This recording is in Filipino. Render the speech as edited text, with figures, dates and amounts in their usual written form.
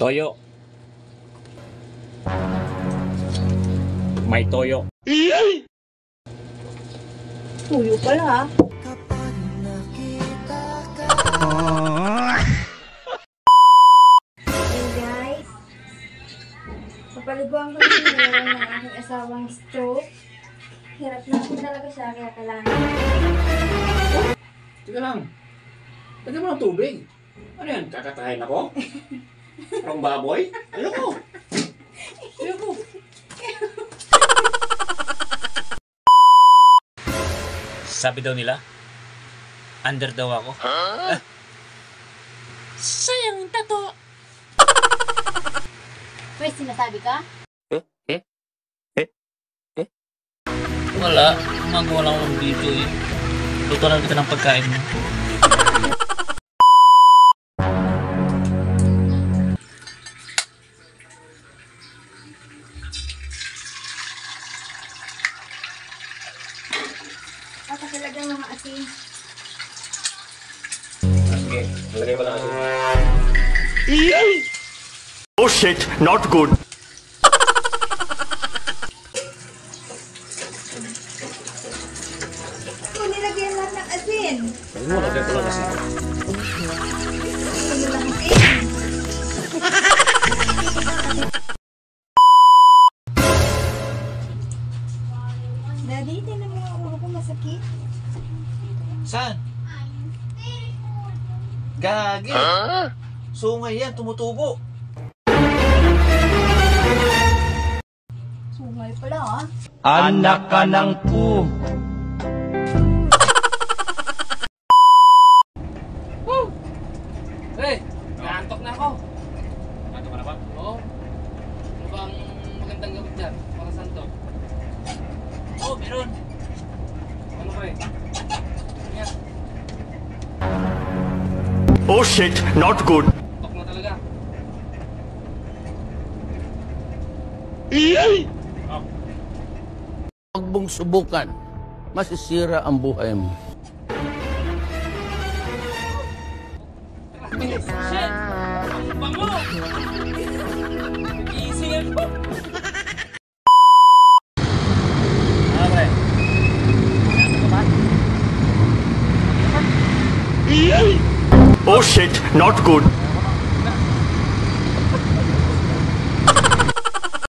Toyo. May toyo. Tuyo pala ha. Hey guys, papaliguan ko yung meron ng aking asawang stroke. Hirap na po talaga siya, kaya kailangan. Teka lang. Lagyan mo ng tubig. Ano yan? Kakatahin ako? Parang baboy? Ayoko. Ayoko. Sabi daw nila, under daw ako. Huh? Sayang tato. May sinasabi ka? Wala. Magawa lang ng video eh. Luto lang kita ng pagkain mo. Talagang mga asin. Okay, lagay mo lang asin. Oh shit, not good. Kung nilagyan lang ng asin. Lagay mo, lagay ko lang asin. Ano lang asin? Daddy, tinan mo ang ulo ko masakit. Saan? Gagi. Sungay yan, tumutubo. Sungay pala ha. Anak ka ng pu. Hey, naantok na ako. Nato ka na ba? Oo. Ano ba ang magandang gawin dyan? Para saan to? Oh, meron. Ano ba eh? Yan, Oh shit, not good. tok na talaga. Huwag mong subukan. Masisira ang buhay mo. Shit! Ang bango! Nag-iisingan ko. Ano pre? Nato ka ba? Oh shit, not good.